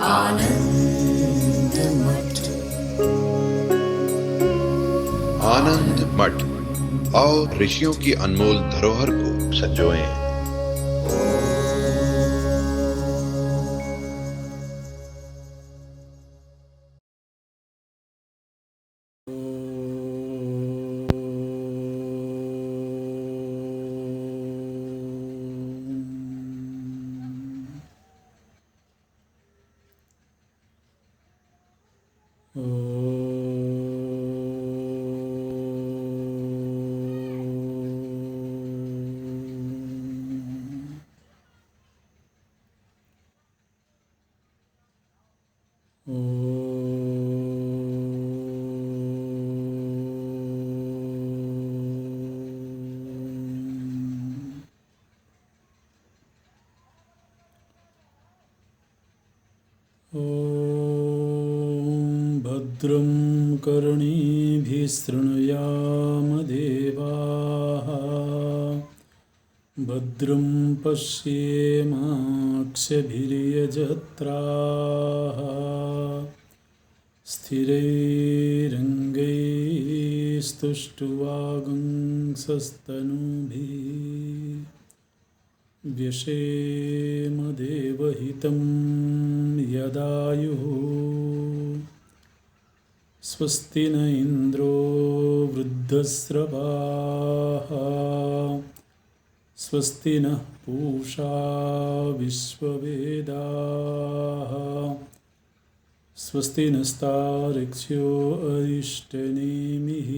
आनंद मठ। आनंद मठ और ऋषियों की अनमोल धरोहर को संजोएं। भद्रं कर्णेभिः शृणुयाम देवाः, भद्रं पश्येमाक्षभिर्यजत्राः, स्थिरैरङ्गैस्तुष्टुवागुंसस्तनूभिः व्यशेम देवहितं यदायुः। स्वस्ति न इन्द्रो वृद्धस्रवाः, स्वस्ति नः पूषा विश्ववेदाः, स्वस्ति नस्तार्क्ष्यो अरिष्टनेमिः,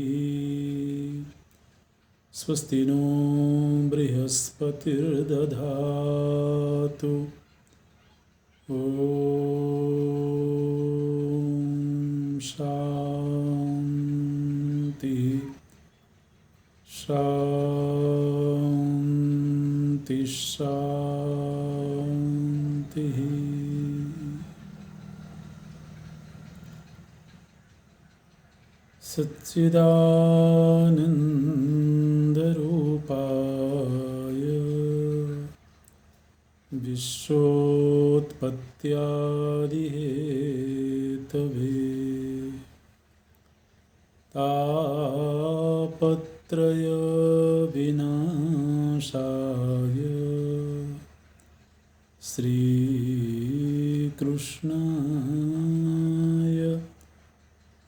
स्वस्ति नो बृहस्पतिर्दधातु। ॐ शान्ति शान्ति शान्तिः। सच्चिदानन्दरूपाय विश्वोत्पत्त्यादिहेतवे तापत्रयविनाशाय श्रीकृष्णाय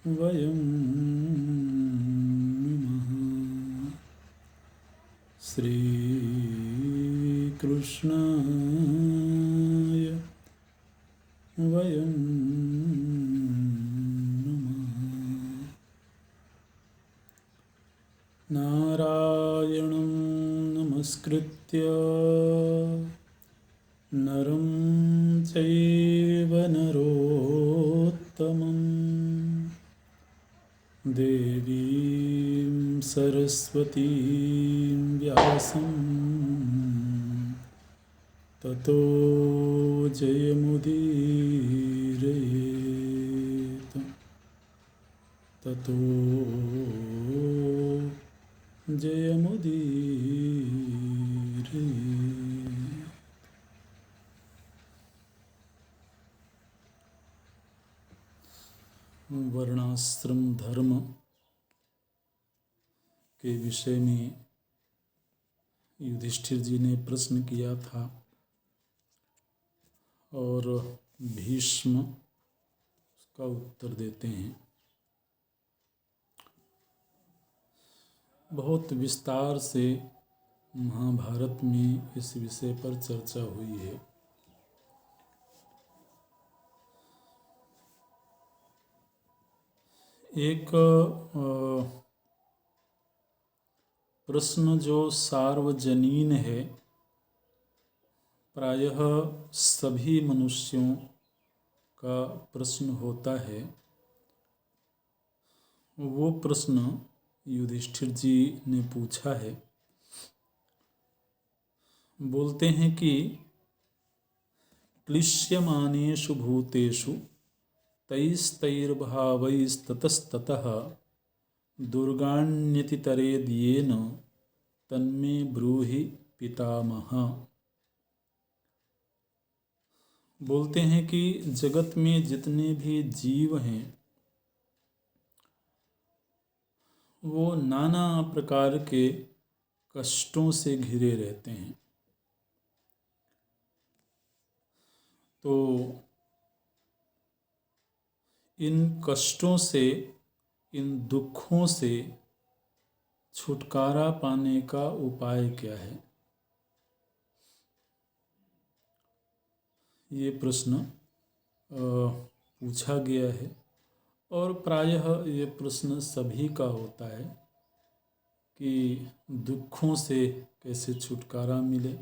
वयं नमः। श्रीकृष्णाय वयं नमः। नारायणं नमस्कृत्य नरं चैव नरोत्तमं, देवीं सरस्वतीं व्यासं ततो जयमुदीरयेत्। ततो जयमुदीरयेत्। वर्णाश्रम धर्म के विषय में युधिष्ठिर जी ने प्रश्न किया था और भीष्म उसका उत्तर देते हैं। बहुत विस्तार से महाभारत में इस विषय पर चर्चा हुई है। एक प्रश्न जो सार्वजनीन है, प्रायः सभी मनुष्यों का प्रश्न होता है, वो प्रश्न युधिष्ठिर जी ने पूछा है। बोलते हैं कि क्लिश्यमानेषु भूतेषु तैस्तैर्भावैस्ततस्ततः दुर्गाण्यतितरेद्येन तन्मे ब्रूहि पितामह। बोलते हैं कि जगत में जितने भी जीव हैं वो नाना प्रकार के कष्टों से घिरे रहते हैं। तो इन कष्टों से, इन दुखों से छुटकारा पाने का उपाय क्या है, ये प्रश्न पूछा गया है। और प्रायः ये प्रश्न सभी का होता है कि दुखों से कैसे छुटकारा मिले,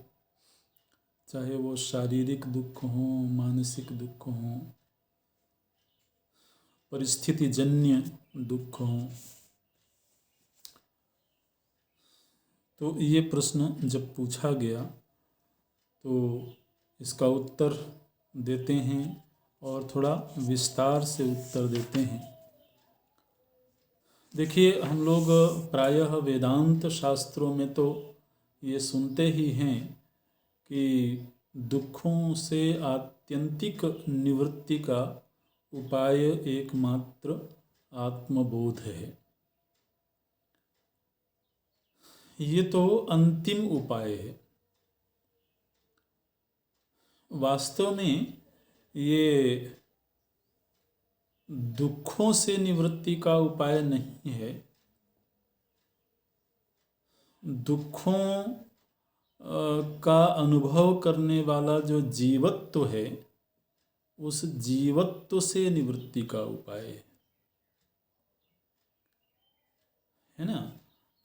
चाहे वो शारीरिक दुख हों, मानसिक दुख हों, परिस्थितिजन्य दुख हों। तो ये प्रश्न जब पूछा गया तो इसका उत्तर देते हैं और थोड़ा विस्तार से उत्तर देते हैं। देखिए, हम लोग प्रायः वेदांत शास्त्रों में तो ये सुनते ही हैं कि दुखों से आत्यंतिक निवृत्ति का उपाय एकमात्र आत्मबोध है। ये तो अंतिम उपाय है। वास्तव में ये दुखों से निवृत्ति का उपाय नहीं है। दुखों का अनुभव करने वाला जो जीवत्व है, उस जीवत्व से निवृत्ति का उपाय है ना।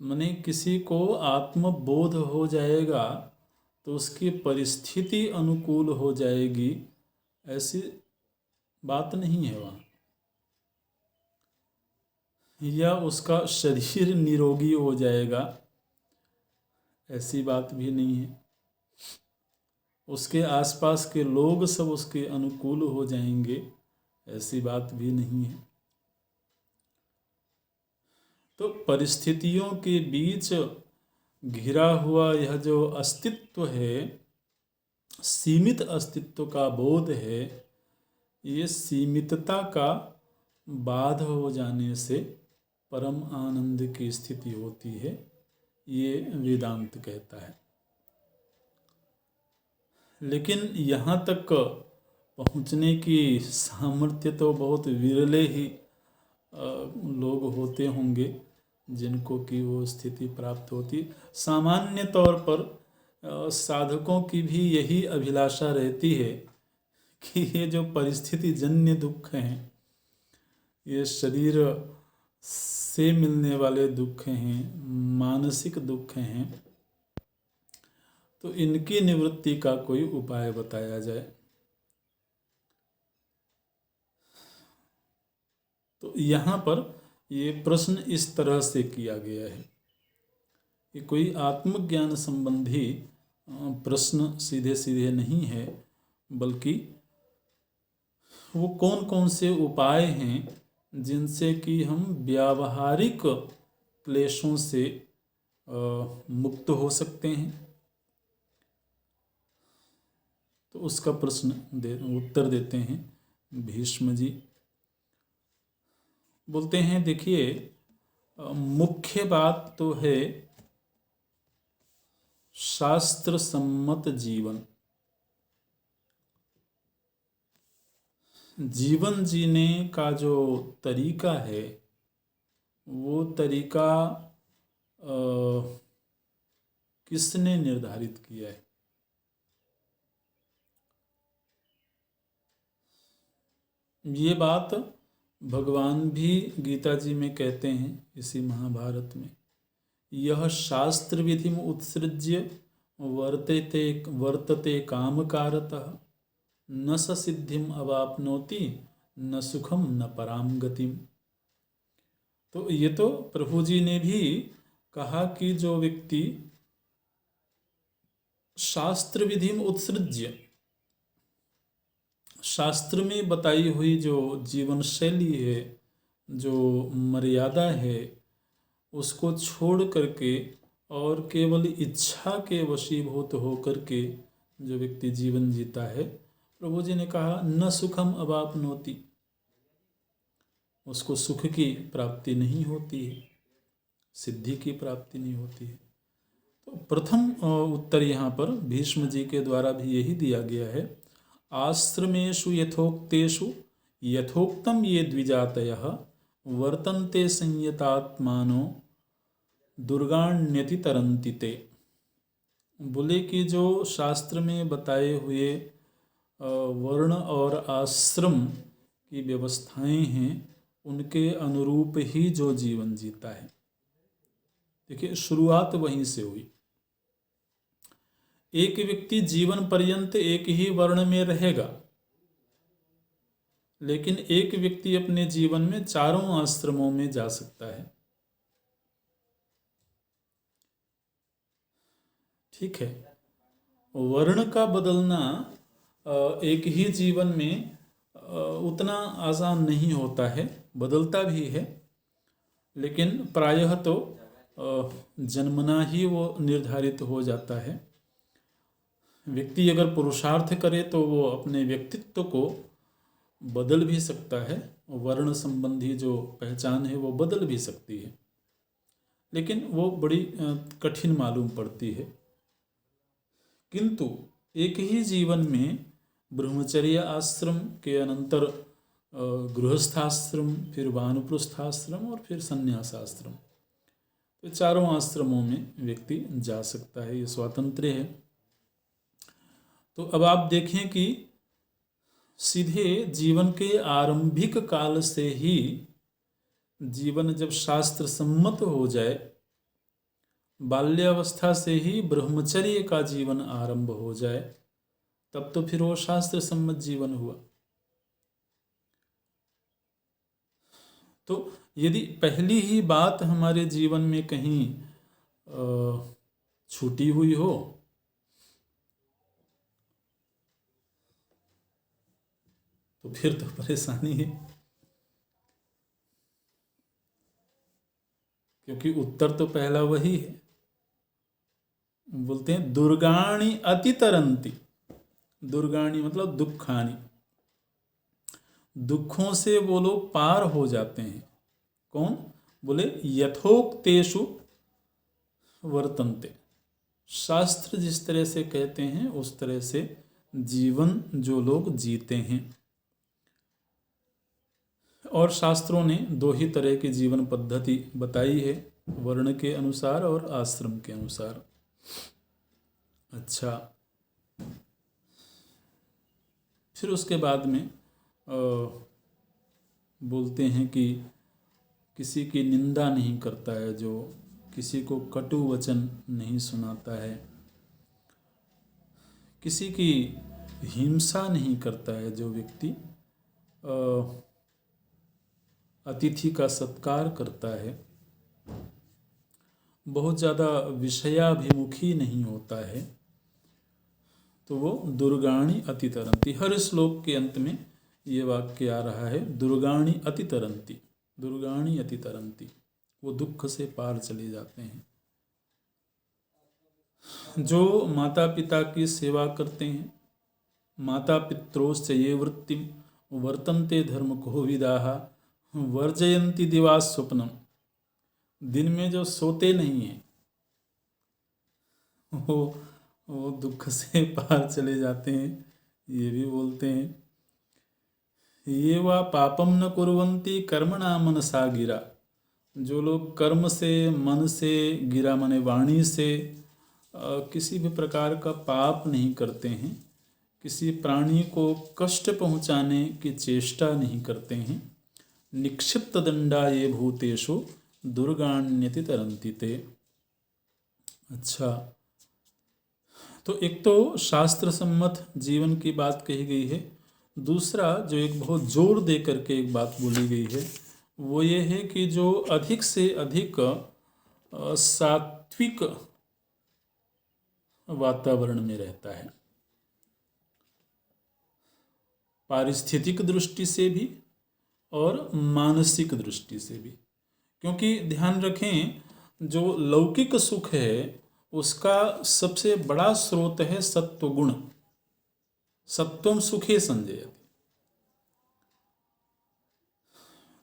माने किसी को आत्मबोध हो जाएगा तो उसकी परिस्थिति अनुकूल हो जाएगी, ऐसी बात नहीं है वहाँ। या उसका शरीर निरोगी हो जाएगा, ऐसी बात भी नहीं है। उसके आसपास के लोग सब उसके अनुकूल हो जाएंगे, ऐसी बात भी नहीं है। तो परिस्थितियों के बीच घिरा हुआ यह जो अस्तित्व है, सीमित अस्तित्व का बोध है, ये सीमितता का बाध हो जाने से परम आनंद की स्थिति होती है, ये वेदांत कहता है। लेकिन यहाँ तक पहुँचने की सामर्थ्य तो बहुत विरले ही लोग होते होंगे जिनको कि वो स्थिति प्राप्त होती। सामान्य तौर पर साधकों की भी यही अभिलाषा रहती है कि ये जो परिस्थिति जन्य दुख हैं, ये शरीर से मिलने वाले दुख हैं, मानसिक दुख हैं, तो इनकी निवृत्ति का कोई उपाय बताया जाए। तो यहाँ पर ये प्रश्न इस तरह से किया गया है। ये कोई आत्मज्ञान संबंधी प्रश्न सीधे सीधे नहीं है, बल्कि वो कौन कौन से उपाय हैं जिनसे कि हम व्यावहारिक क्लेशों से मुक्त हो सकते हैं, तो उसका उत्तर देते हैं भीष्म जी। बोलते हैं, देखिए, मुख्य बात तो है शास्त्र सम्मत जीवन। जीवन जीने का जो तरीका है, वो तरीका किसने निर्धारित किया है? ये बात भगवान भी गीता जी में कहते हैं, इसी महाभारत में। यह शास्त्र विधिम उत्सृज्य वर्तते कामकारतः न स सिद्धिम अवाप्नोति न सुखम न पराम गतिम। तो ये तो प्रभु जी ने भी कहा कि जो व्यक्ति शास्त्र विधिम उत्सृज्य, शास्त्र में बताई हुई जो जीवन शैली है, जो मर्यादा है, उसको छोड़ करके और केवल इच्छा के वशीभूत होकर के जो व्यक्ति जीवन जीता है, प्रभु जी ने कहा न सुखम अवाप्नोति, उसको सुख की प्राप्ति नहीं होती है, सिद्धि की प्राप्ति नहीं होती है। तो प्रथम उत्तर यहाँ पर भीष्म जी के द्वारा भी यही दिया गया है, आश्रमेषु यथोक्तेषु यथोक्तम ये द्विजातयः वर्तन्ते संयतात्मानो दुर्गाण्यति तरन्ति ते। बोले कि जो शास्त्र में बताए हुए वर्ण और आश्रम की व्यवस्थाएं हैं उनके अनुरूप ही जो जीवन जीता है। देखिए शुरुआत वहीं से हुई। एक व्यक्ति जीवन पर्यंत एक ही वर्ण में रहेगा, लेकिन एक व्यक्ति अपने जीवन में चारों आश्रमों में जा सकता है। ठीक है, वर्ण का बदलना एक ही जीवन में उतना आसान नहीं होता है, बदलता भी है, लेकिन प्रायः तो जन्मना ही वो निर्धारित हो जाता है। व्यक्ति अगर पुरुषार्थ करे तो वो अपने व्यक्तित्व को बदल भी सकता है, वर्ण संबंधी जो पहचान है वो बदल भी सकती है, लेकिन वो बड़ी कठिन मालूम पड़ती है। किंतु एक ही जीवन में ब्रह्मचर्य आश्रम के अनंतर गृहस्थाश्रम, फिर वानप्रस्थाश्रम और फिर संन्यासाश्रम, तो चारों आश्रमों में व्यक्ति जा सकता है, ये स्वातंत्र्य है। तो अब आप देखें कि सीधे जीवन के आरंभिक काल से ही जीवन जब शास्त्र सम्मत हो जाए, बाल्यावस्था से ही ब्रह्मचर्य का जीवन आरंभ हो जाए, तब तो फिर वो शास्त्र सम्मत जीवन हुआ। तो यदि पहली ही बात हमारे जीवन में कहीं छूटी हुई हो तो फिर तो परेशानी है, क्योंकि उत्तर तो पहला वही है। बोलते हैं दुर्गाणि अतितरंती, दुर्गाणि मतलब दुखानी, दुखों से वो लोग पार हो जाते हैं। कौन? बोले यथोक्तेषु वर्तन्ते, शास्त्र जिस तरह से कहते हैं उस तरह से जीवन जो लोग जीते हैं। और शास्त्रों ने दो ही तरह की जीवन पद्धति बताई है, वर्ण के अनुसार और आश्रम के अनुसार। अच्छा, फिर उसके बाद में बोलते हैं कि किसी की निंदा नहीं करता है, जो किसी को कटु वचन नहीं सुनाता है, किसी की हिंसा नहीं करता है, जो व्यक्ति अतिथि का सत्कार करता है, बहुत ज़्यादा विषयाभिमुखी नहीं होता है, तो वो दुर्गाणि अतितरंती। हर श्लोक के अंत में ये वाक्य आ रहा है, दुर्गाणि अतितरंती, दुर्गाणि अतितरंती, वो दुख से पार चले जाते हैं। जो माता पिता की सेवा करते हैं, माता पित्रोश्च ये वृत्तिम वर्तन्ते धर्म कोविदाः वर्जयन्ति दिवा स्वप्नम, दिन में जो सोते नहीं हैं वो दुख से पार चले जाते हैं। ये भी बोलते हैं ये वा पापम न कुर्वन्ति कर्मणा मनसा गिरा, जो लोग कर्म से, मन से, गिरा माने वाणी से किसी भी प्रकार का पाप नहीं करते हैं, किसी प्राणी को कष्ट पहुँचाने की चेष्टा नहीं करते हैं, निक्षिप्त दंडा ये भूतेषु दुर्गाण्यति तरन्ति ते। अच्छा, तो एक तो शास्त्र सम्मत जीवन की बात कही गई है, दूसरा जो एक बहुत जोर दे करके एक बात बोली गई है वो ये है कि जो अधिक से अधिक सात्विक वातावरण में रहता है, पारिस्थितिक दृष्टि से भी और मानसिक दृष्टि से भी। क्योंकि ध्यान रखें, जो लौकिक सुख है उसका सबसे बड़ा स्रोत है सत्वगुण। सत्वम सुखे संजयति।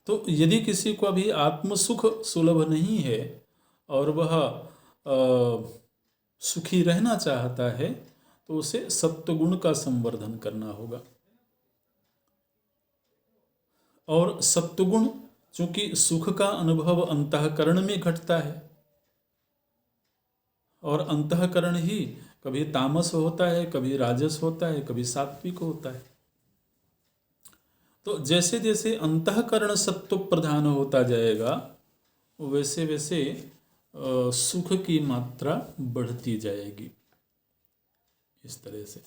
तो यदि किसी को अभी आत्मसुख सुलभ नहीं है और वह सुखी रहना चाहता है, तो उसे सत्वगुण का संवर्धन करना होगा। और सत्वगुण, चूंकि सुख का अनुभव अंतःकरण में घटता है, और अंतःकरण ही कभी तामस होता है, कभी राजस होता है, कभी सात्विक होता है। तो जैसे जैसे अंतःकरण सत्व प्रधान होता जाएगा, वैसे वैसे सुख की मात्रा बढ़ती जाएगी। इस तरह से।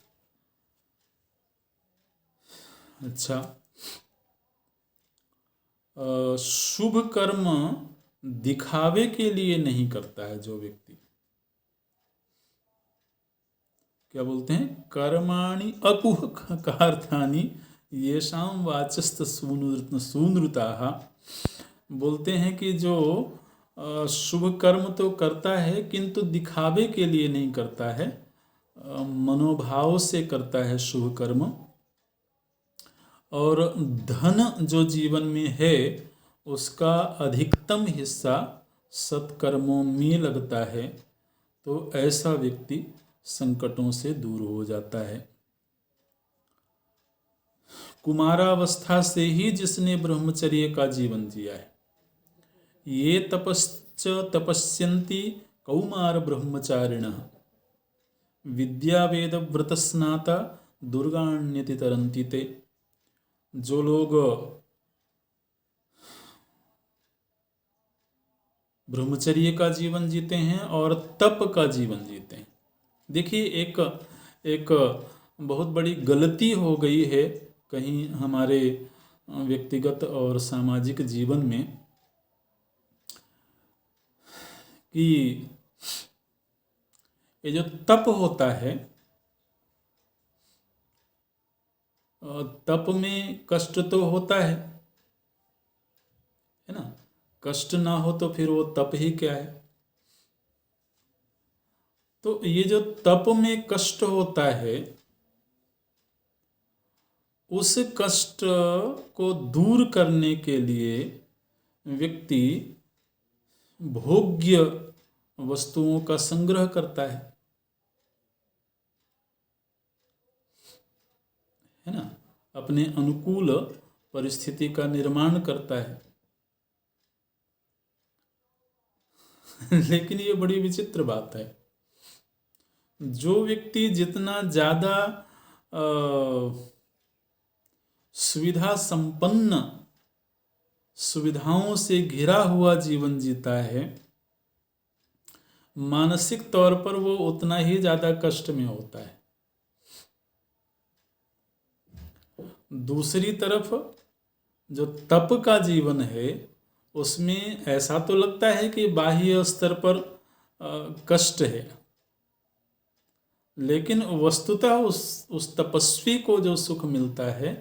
अच्छा, शुभ कर्म दिखावे के लिए नहीं करता है जो व्यक्ति। क्या बोलते हैं? कर्माणि अकुहकार्थानि येषां वाचस्त सूनृताः। बोलते हैं कि जो शुभ कर्म तो करता है, किंतु दिखावे के लिए नहीं करता है, मनोभाव से करता है शुभ कर्म। और धन जो जीवन में है, उसका अधिकतम हिस्सा सत्कर्मों में लगता है, तो ऐसा व्यक्ति संकटों से दूर हो जाता है। कुमारावस्था से ही जिसने ब्रह्मचर्य का जीवन जिया है, ये तपस्यन्ति कौमार ब्रह्मचारिणः विद्या वेद व्रत स्नाता दुर्गाण्यति तरन्ति ते। जो लोग ब्रह्मचर्य का जीवन जीते हैं और तप का जीवन जीते हैं। देखिए, एक बहुत बड़ी गलती हो गई है कहीं हमारे व्यक्तिगत और सामाजिक जीवन में, कि ये जो तप होता है, तप में कष्ट तो होता है ना? कष्ट ना हो तो फिर वो तप ही क्या है? तो ये जो तप में कष्ट होता है, उस कष्ट को दूर करने के लिए व्यक्ति भोग्य वस्तुओं का संग्रह करता है ना? अपने अनुकूल परिस्थिति का निर्माण करता है। लेकिन ये बड़ी विचित्र बात है, जो व्यक्ति जितना ज़्यादा सुविधा संपन्न, सुविधाओं से घिरा हुआ जीवन जीता है, मानसिक तौर पर वो उतना ही ज़्यादा कष्ट में होता है। दूसरी तरफ जो तप का जीवन है, उसमें ऐसा तो लगता है कि बाह्य स्तर पर कष्ट है, लेकिन वस्तुतः उस तपस्वी को जो सुख मिलता है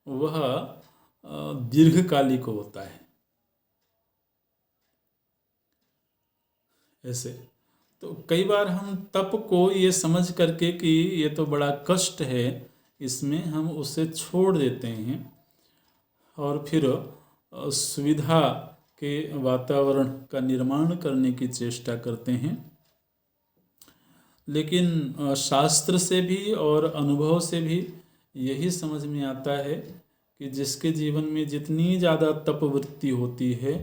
वह दीर्घकालिक होता है। ऐसे तो कई बार हम तप को ये समझ करके कि ये तो बड़ा कष्ट है, इसमें हम उसे छोड़ देते हैं और फिर सुविधा के वातावरण का निर्माण करने की चेष्टा करते हैं। लेकिन शास्त्र से भी और अनुभव से भी यही समझ में आता है कि जिसके जीवन में जितनी ज़्यादा तपवृत्ति होती है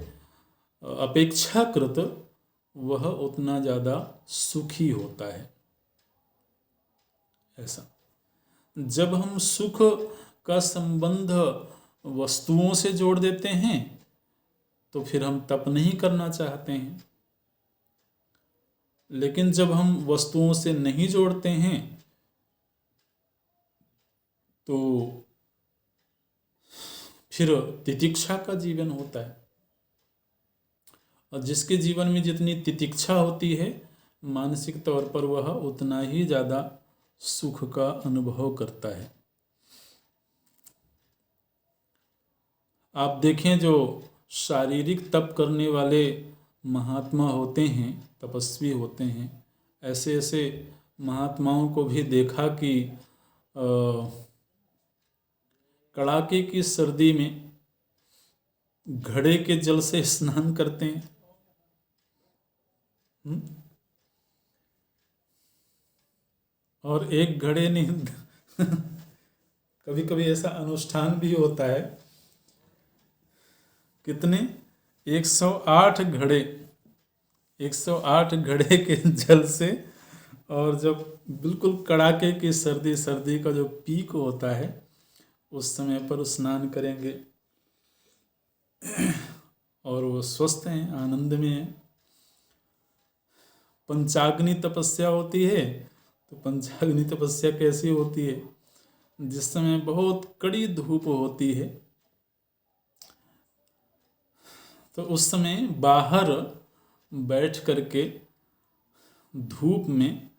अपेक्षाकृत, वह उतना ज़्यादा सुखी होता है। ऐसा जब हम सुख का संबंध वस्तुओं से जोड़ देते हैं तो फिर हम तप नहीं करना चाहते हैं, लेकिन जब हम वस्तुओं से नहीं जोड़ते हैं तो फिर तितिक्षा का जीवन होता है। और जिसके जीवन में जितनी तितिक्षा होती है, मानसिक तौर पर वह उतना ही ज़्यादा सुख का अनुभव करता है। आप देखें, जो शारीरिक तप करने वाले महात्मा होते हैं, तपस्वी होते हैं, ऐसे ऐसे महात्माओं को भी देखा कि कड़ाके की सर्दी में घड़े के जल से स्नान करते हैं। और एक घड़े नहीं कभी कभी ऐसा अनुष्ठान भी होता है, कितने 108 घड़े 108 घड़े के जल से, और जब बिल्कुल कड़ाके की सर्दी का जो पीक होता है उस समय पर स्नान करेंगे और वो स्वस्थ हैं, आनंद में हैं। पंचाग्नि तपस्या होती है, तो पंचाग्नि तपस्या कैसी होती है? जिस समय बहुत कड़ी धूप होती है तो उस समय बाहर बैठ करके धूप में,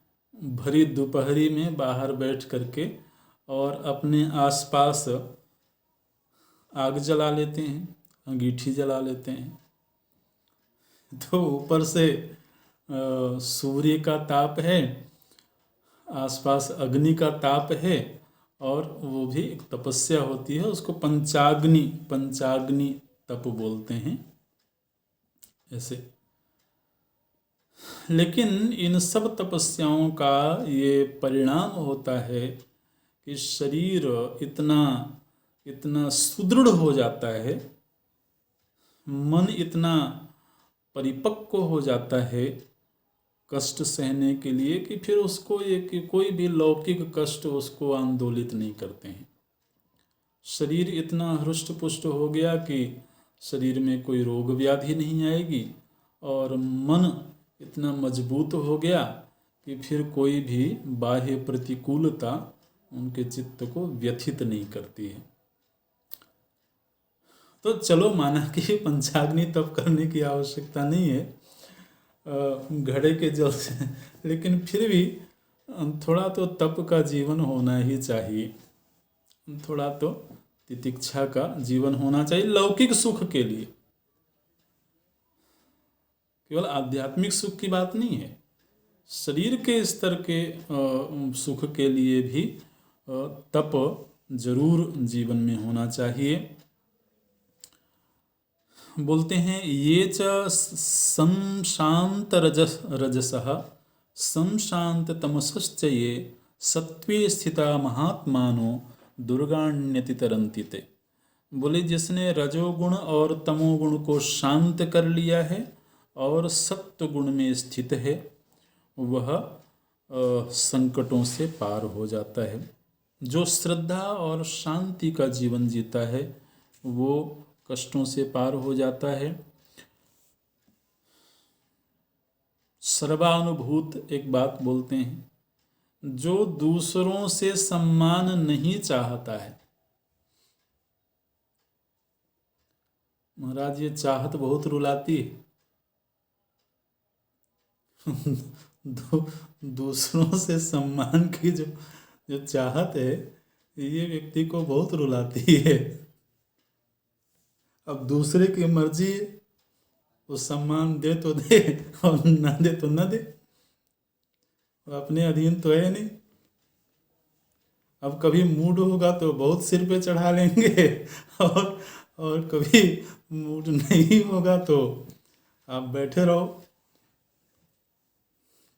भरी दोपहरी में बाहर बैठ करके और अपने आसपास आग जला लेते हैं, अंगीठी जला लेते हैं। तो ऊपर से सूर्य का ताप है, आसपास अग्नि का ताप है, और वो भी एक तपस्या होती है, उसको पंचाग्नि तप बोलते हैं ऐसे। लेकिन इन सब तपस्याओं का ये परिणाम होता है कि शरीर इतना सुदृढ़ हो जाता है, मन इतना परिपक्व हो जाता है कष्ट सहने के लिए कि फिर उसको कि कोई भी लौकिक कष्ट उसको आंदोलित नहीं करते हैं। शरीर इतना हृष्ट पुष्ट हो गया कि शरीर में कोई रोग व्याधि नहीं आएगी, और मन इतना मजबूत हो गया कि फिर कोई भी बाह्य प्रतिकूलता उनके चित्त को व्यथित नहीं करती है। तो चलो माना कि पंचाग्नि तप करने की आवश्यकता नहीं है घड़े के जल से, लेकिन फिर भी थोड़ा तो तप का जीवन होना ही चाहिए, थोड़ा तो तितिक्षा का जीवन होना चाहिए लौकिक सुख के लिए। केवल आध्यात्मिक सुख की बात नहीं है, शरीर के स्तर के सुख के लिए भी तप जरूर जीवन में होना चाहिए। बोलते हैं ये च संशांत रजसः संशांत तमसश्च ये सत्वे स्थिता महात्मानो दुर्गाण्यति तरन्ति ते। बोले जिसने रजोगुण और तमोगुण को शांत कर लिया है और सत्व गुण में स्थित है, वह संकटों से पार हो जाता है। जो श्रद्धा और शांति का जीवन जीता है वो कष्टों से पार हो जाता है। सर्वानुभूत एक बात बोलते हैं, जो दूसरों से सम्मान नहीं चाहता है। महाराज ये चाहत बहुत रुलाती है दूसरों से सम्मान की जो चाहत है, ये व्यक्ति को बहुत रुलाती है। अब दूसरे की मर्जी है, वो सम्मान दे तो दे और ना दे तो ना दे, वो अपने अधीन तो है नहीं। अब कभी मूड होगा तो बहुत सिर पे चढ़ा लेंगे और कभी मूड नहीं होगा तो आप बैठे रहो।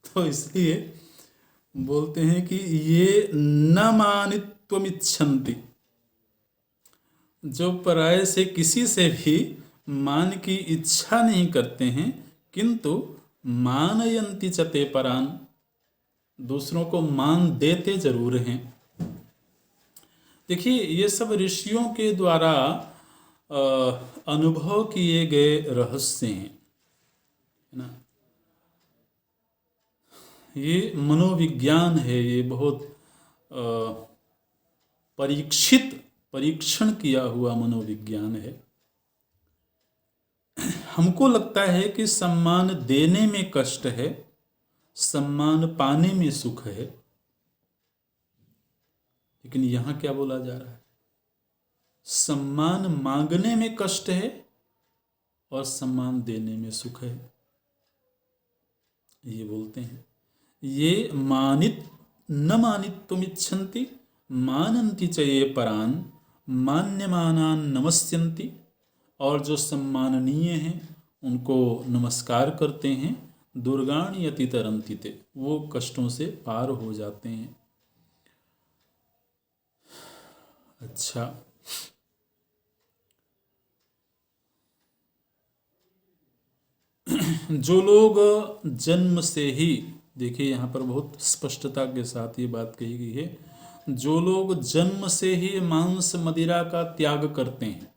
तो इसलिए बोलते हैं कि ये न मानित्वमिच्छन्ति, जो पराये से किसी से भी मान की इच्छा नहीं करते हैं, किंतु मानयन्ति च ते परान, दूसरों को मान देते जरूर हैं। देखिए ये सब ऋषियों के द्वारा अनुभव किए गए रहस्य हैं, है ना। ये मनोविज्ञान है, ये बहुत परीक्षण किया हुआ मनोविज्ञान है। हमको लगता है कि सम्मान देने में कष्ट है, सम्मान पाने में सुख है, लेकिन यहाँ क्या बोला जा रहा है? सम्मान मांगने में कष्ट है और सम्मान देने में सुख है, ये बोलते हैं। ये न मानित्वमिच्छन्ति, मानन्ति च ये परान मान्यमानान नमस्यन्ति, और जो सम्माननीय हैं उनको नमस्कार करते हैं। दुर्गाणि अतितरन्ति ते, वो कष्टों से पार हो जाते हैं। अच्छा, जो लोग जन्म से ही, देखिए यहाँ पर बहुत स्पष्टता के साथ ये बात कही गई है, जो लोग जन्म से ही मांस मदिरा का त्याग करते हैं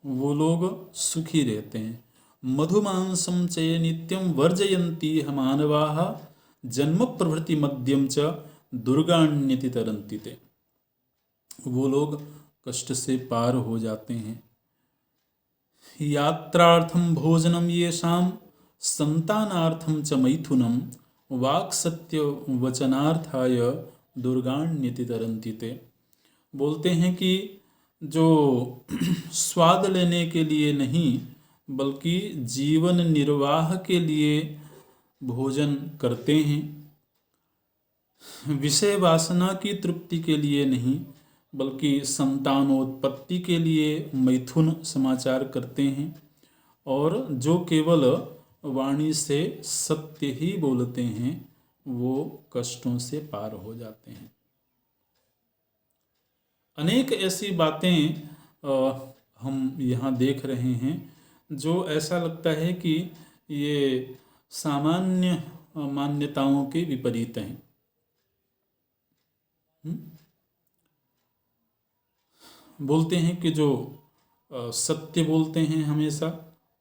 वो लोग सुखी रहते हैं। मधुमांसम चये नित्यम वर्जयन्ति मानवाः जन्म प्रभृति मध्यम च दुर्गाण्यति तरन्ति ते, वो लोग कष्ट से पार हो जाते हैं। यात्रार्थम भोजनम येषाम संतानार्थम च मैथुनम वाक् सत्य वचनार्थाय दुर्गाण्यति तरन्ति ते, बोलते हैं कि जो स्वाद लेने के लिए नहीं बल्कि जीवन निर्वाह के लिए भोजन करते हैं, विषय वासना की तृप्ति के लिए नहीं बल्कि संतानोत्पत्ति के लिए मैथुन समाचार करते हैं, और जो केवल वाणी से सत्य ही बोलते हैं वो कष्टों से पार हो जाते हैं। अनेक ऐसी बातें हम यहाँ देख रहे हैं जो ऐसा लगता है कि ये सामान्य मान्यताओं के विपरीत हैं। बोलते हैं कि जो सत्य बोलते हैं हमेशा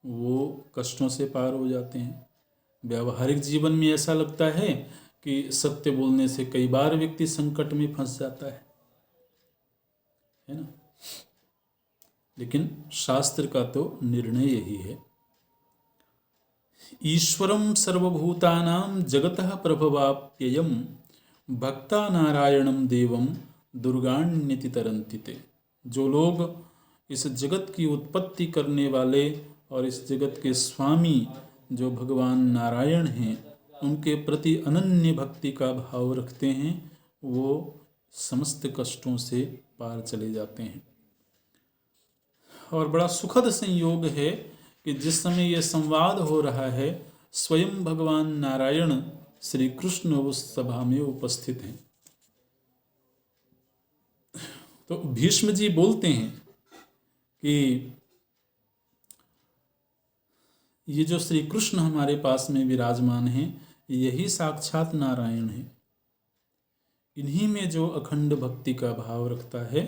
वो कष्टों से पार हो जाते हैं। व्यावहारिक जीवन में ऐसा लगता है कि सत्य बोलने से कई बार व्यक्ति संकट में फंस जाता है ना। लेकिन शास्त्र का तो निर्णय यही है, ईश्वरम सर्वभूतानां जगतः प्रभवाप्ययम् भक्ता नारायणम देवम दुर्गाण्यति तरन्ति ते, जो लोग इस जगत की उत्पत्ति करने वाले और इस जगत के स्वामी जो भगवान नारायण हैं उनके प्रति अनन्य भक्ति का भाव रखते हैं वो समस्त कष्टों से पार चले जाते हैं। और बड़ा सुखद संयोग है कि जिस समय यह संवाद हो रहा है स्वयं भगवान नारायण श्री कृष्ण उस सभा में उपस्थित हैं। तो भीष्म जी बोलते हैं कि ये जो श्री कृष्ण हमारे पास में विराजमान हैं यही साक्षात नारायण हैं। इन्हीं में जो अखंड भक्ति का भाव रखता है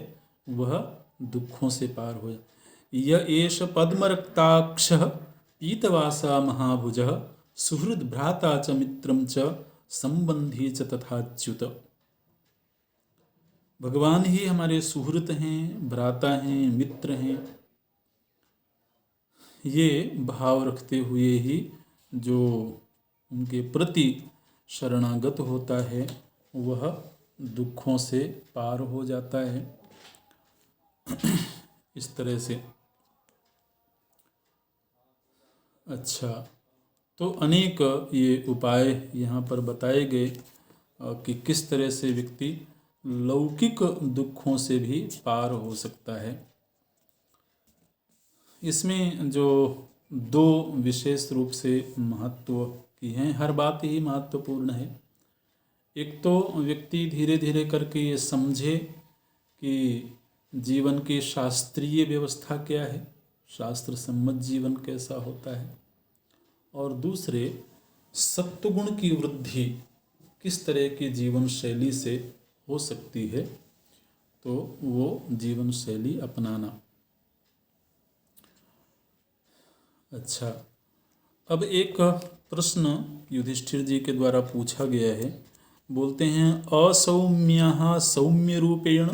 वह दुखों से पार हो जाए। य एष पद्मरक्ताक्षः पीतवासा महाभुजः सुहृद भ्राता च मित्रम च संबंधी च तथाच्युत, भगवान ही हमारे सुहृत हैं, भ्राता हैं, मित्र हैं। ये भाव रखते हुए ही जो उनके प्रति शरणागत होता है वह दुखों से पार हो जाता है। इस तरह से अच्छा, तो अनेक ये उपाय यहाँ पर बताए गए कि किस तरह से व्यक्ति लौकिक दुखों से भी पार हो सकता है। इसमें जो दो विशेष रूप से महत्व की हैं, हर बात ही महत्वपूर्ण है। एक तो व्यक्ति धीरे धीरे करके ये समझे कि जीवन की शास्त्रीय व्यवस्था क्या है, शास्त्र सम्मत जीवन कैसा होता है, और दूसरे सत्वगुण की वृद्धि किस तरह की जीवन शैली से हो सकती है, तो वो जीवन शैली अपनाना। अच्छा, अब एक प्रश्न युधिष्ठिर जी के द्वारा पूछा गया है। बोलते हैं असौम्याः सौम्य रूपेण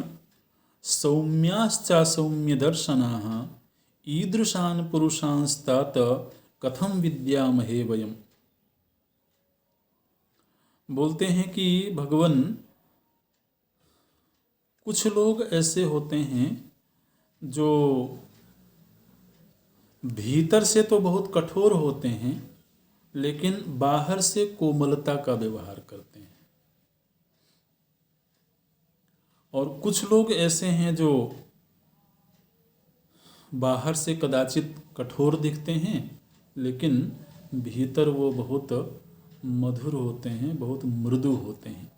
सौम्याश्चा सौम्य दर्शनाः ईदृशान् पुरुषांस्तात कथम विद्यामहे वयम्। बोलते हैं कि भगवान कुछ लोग ऐसे होते हैं जो भीतर से तो बहुत कठोर होते हैं लेकिन बाहर से कोमलता का व्यवहार करते हैं। और कुछ लोग ऐसे हैं जो बाहर से कदाचित कठोर दिखते हैं, लेकिन भीतर वो बहुत मधुर होते हैं, बहुत मृदु होते हैं।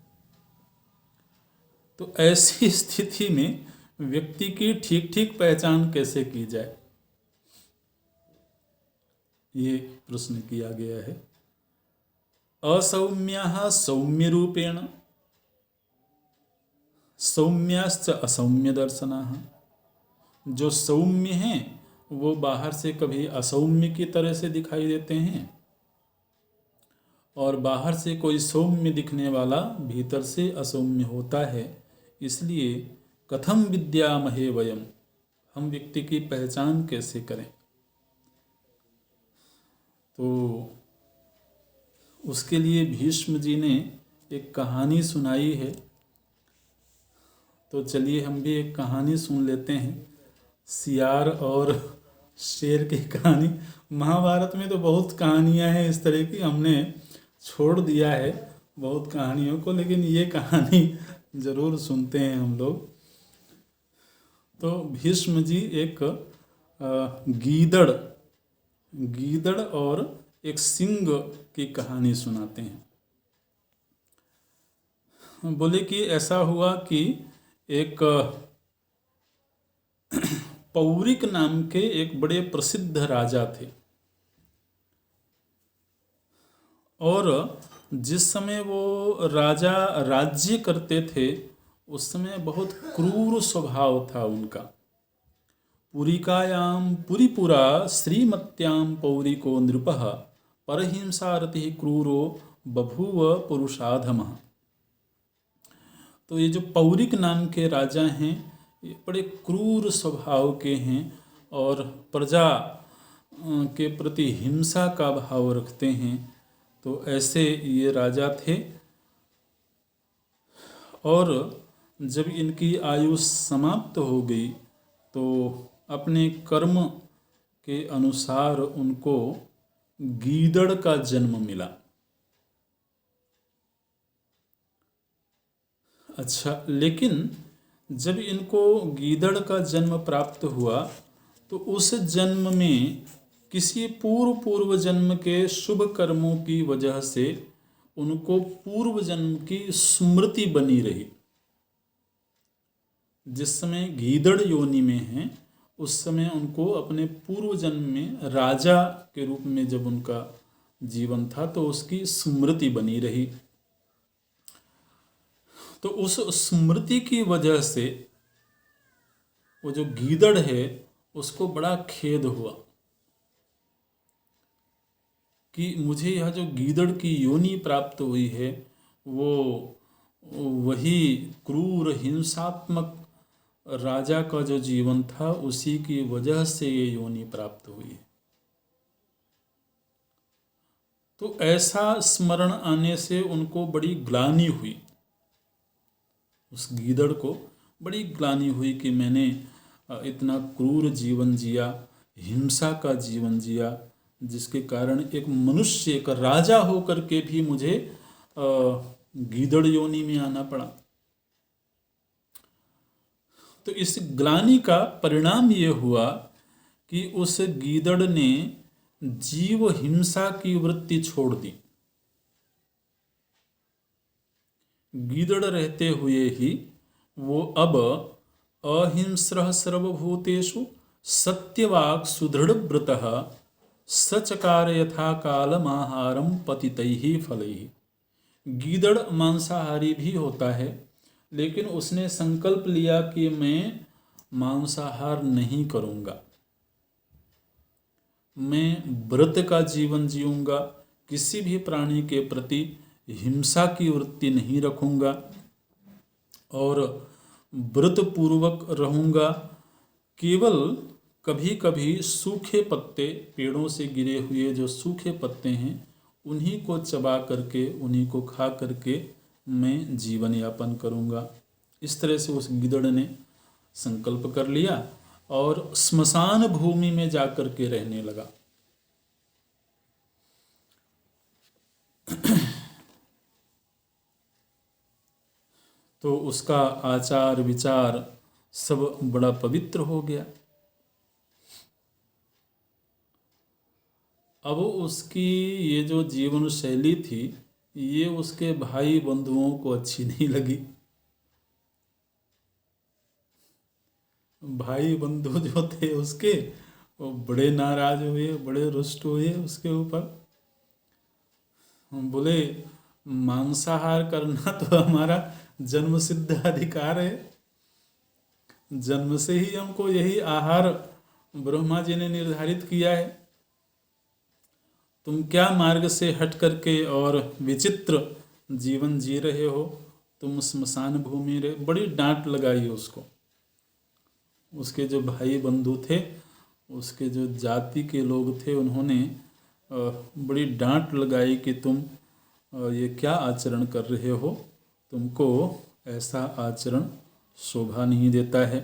तो ऐसी स्थिति में व्यक्ति की ठीक ठीक पहचान कैसे की जाए, ये प्रश्न किया गया है। असौम्याः सौम्य रूपेण, सौम्याश्च असौम्य दर्शनाः। जो सौम्य हैं वो बाहर से कभी असौम्य की तरह से दिखाई देते हैं, और बाहर से कोई सौम्य दिखने वाला भीतर से असौम्य होता है। इसलिए कथम विद्यामहे वयम, हम व्यक्ति की पहचान कैसे करें। तो उसके लिए भीष्म जी ने एक कहानी सुनाई है। तो चलिए हम भी एक कहानी सुन लेते हैं, सियार और शेर की कहानी। महाभारत में तो बहुत कहानियां हैं इस तरह की, हमने छोड़ दिया है बहुत कहानियों को, लेकिन ये कहानी जरूर सुनते हैं हम लोग। तो भीष्म जी एक गीदड़ और एक सिंह की कहानी सुनाते हैं। बोले कि ऐसा हुआ कि एक पौरिक नाम के एक बड़े प्रसिद्ध राजा थे, और जिस समय वो राजा राज्य करते थे उस समय बहुत क्रूर स्वभाव था उनका। पुरिकायाम पुरीपुरा श्रीमत्याम पौरिको नृपः परहिंसारति क्रूरो बभूव पुरुषाधमः। तो ये जो पौरिक नाम के राजा हैं ये बड़े क्रूर स्वभाव के हैं और प्रजा के प्रति हिंसा का भाव रखते हैं। तो ऐसे ये राजा थे, और जब इनकी आयु समाप्त हो गई तो अपने कर्म के अनुसार उनको गीदड़ का जन्म मिला। अच्छा, लेकिन जब इनको गीदड़ का जन्म प्राप्त हुआ तो उस जन्म में किसी पूर्व जन्म के शुभ कर्मों की वजह से उनको पूर्व जन्म की स्मृति बनी रही। जिस समय गीदड़ योनि में हैं उस समय उनको अपने पूर्व जन्म में राजा के रूप में जब उनका जीवन था तो उसकी स्मृति बनी रही। तो उस स्मृति की वजह से वो जो गीदड़ है उसको बड़ा खेद हुआ कि मुझे यह जो गीदड़ की योनि प्राप्त हुई है वो वही क्रूर हिंसात्मक राजा का जो जीवन था उसी की वजह से ये योनि प्राप्त हुई है। तो ऐसा स्मरण आने से उनको बड़ी ग्लानि हुई, उस गीदड़ को बड़ी ग्लानि हुई कि मैंने इतना क्रूर जीवन जिया, हिंसा का जीवन जिया, जिसके कारण एक मनुष्य, एक राजा होकर के भी मुझे गीदड़ योनि में आना पड़ा। तो इस ग्लानि का परिणाम ये हुआ कि उस गीदड़ ने जीव हिंसा की वृत्ति छोड़ दी। गीदड़ रहते हुए ही वो अब अहिंस्रः सर्वभूतेषु सत्यवाक् सुदृढ़व्रतः सचकार यथा कालमाहारम पतितैहि फलैहि। गीदड़ मांसाहारी भी होता है, लेकिन उसने संकल्प लिया कि मैं मांसाहार नहीं करूँगा, मैं व्रत का जीवन जीऊँगा, किसी भी प्राणी के प्रति हिंसा की वृत्ति नहीं रखूँगा और व्रत पूर्वक रहूँगा। केवल कभी कभी सूखे पत्ते, पेड़ों से गिरे हुए जो सूखे पत्ते हैं उन्हीं को चबा करके, उन्हीं को खा करके मैं जीवन यापन करूँगा। इस तरह से उस गीदड़ ने संकल्प कर लिया और स्मशान भूमि में जाकर के रहने लगा। तो उसका आचार विचार सब बड़ा पवित्र हो गया। अब उसकी ये जो जीवन शैली थी ये उसके भाई बंधुओं को अच्छी नहीं लगी। भाई बंधु जो थे उसके वो बड़े नाराज हुए, बड़े रुष्ट हुए उसके ऊपर। बोले मांसाहार करना तो हमारा जन्म सिद्ध अधिकार है, जन्म से ही हमको यही आहार ब्रह्मा जी ने निर्धारित किया है। तुम क्या मार्ग से हट करके और विचित्र जीवन जी रहे हो, तुम स्मशान भूमि रहे। बड़ी डांट लगाई उसको। उसके जो भाई बंधु थे, उसके जो जाति के लोग थे, उन्होंने बड़ी डांट लगाई कि तुम ये क्या आचरण कर रहे हो, तुमको ऐसा आचरण शोभा नहीं देता है।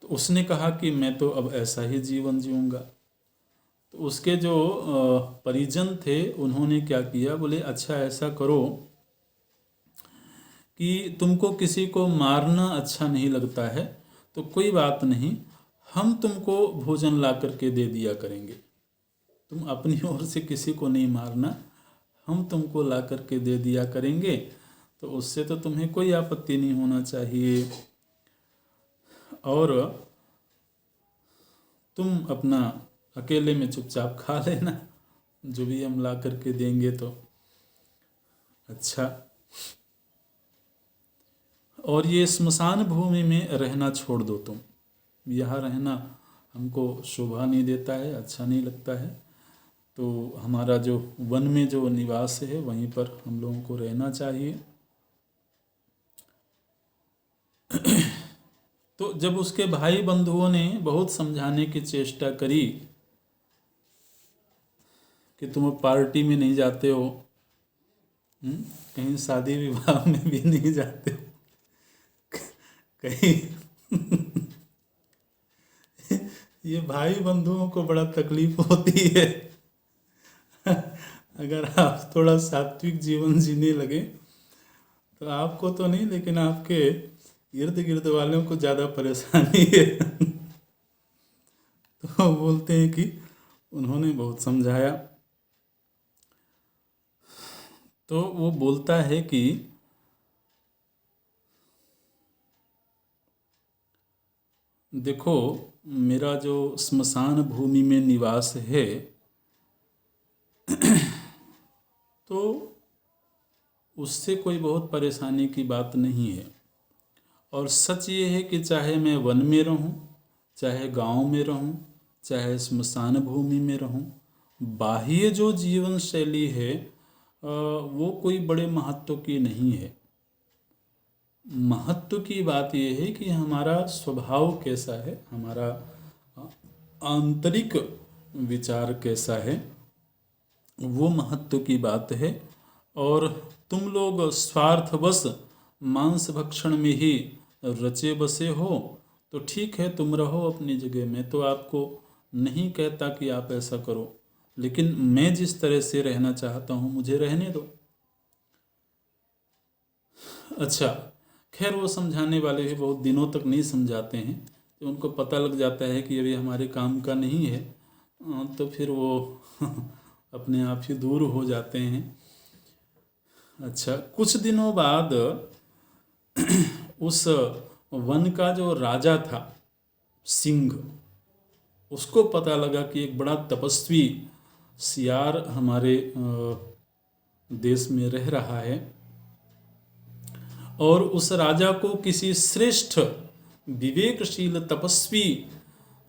तो उसने कहा कि मैं तो अब ऐसा ही जीवन जीऊँगा। तो उसके जो परिजन थे उन्होंने क्या किया, बोले अच्छा ऐसा करो कि तुमको किसी को मारना अच्छा नहीं लगता है तो कोई बात नहीं, हम तुमको भोजन ला करके दे दिया करेंगे। तुम अपनी ओर से किसी को नहीं मारना, हम तुमको ला करके दे दिया करेंगे, तो उससे तो तुम्हें कोई आपत्ति नहीं होना चाहिए। और तुम अपना अकेले में चुपचाप खा लेना, जो भी हम ला करके देंगे तो। अच्छा, और ये स्मशान भूमि में रहना छोड़ दो, तुम यहाँ रहना हमको शोभा नहीं देता है, अच्छा नहीं लगता है। तो हमारा जो वन में जो निवास है वहीं पर हम लोगों को रहना चाहिए। तो जब उसके भाई बंधुओं ने बहुत समझाने की चेष्टा करी कि तुम पार्टी में नहीं जाते हो, कहीं शादी विवाह में भी नहीं जाते हो, कहीं ये भाई बंधुओं को बड़ा तकलीफ होती है। अगर आप थोड़ा सात्विक जीवन जीने लगे तो आपको तो नहीं, लेकिन आपके इर्द गिर्द वालों को ज़्यादा परेशानी है। तो बोलते हैं कि उन्होंने बहुत समझाया। तो वो बोलता है कि देखो, मेरा जो स्मशान भूमि में निवास है तो उससे कोई बहुत परेशानी की बात नहीं है। और सच ये है कि चाहे मैं वन में रहूं, चाहे गांव में रहूं, चाहे स्मशान भूमि में रहूं, बाह्य जो जीवन शैली है वो कोई बड़े महत्व की नहीं है। महत्व की बात यह है कि हमारा स्वभाव कैसा है, हमारा आंतरिक विचार कैसा है, वो महत्व की बात है। और तुम लोग स्वार्थवश मांस भक्षण में ही रचे बसे हो तो ठीक है, तुम रहो अपनी जगह में, तो आपको नहीं कहता कि आप ऐसा करो, लेकिन मैं जिस तरह से रहना चाहता हूँ मुझे रहने दो। अच्छा, खैर वो समझाने वाले भी बहुत दिनों तक नहीं समझाते हैं, तो उनको पता लग जाता है कि अभी हमारे काम का नहीं है, तो फिर वो अपने आप ही दूर हो जाते हैं। अच्छा, कुछ दिनों बाद उस वन का जो राजा था सिंह, उसको पता लगा कि एक बड़ा तपस्वी सियार हमारे देश में रह रहा है, और उस राजा को किसी श्रेष्ठ विवेकशील तपस्वी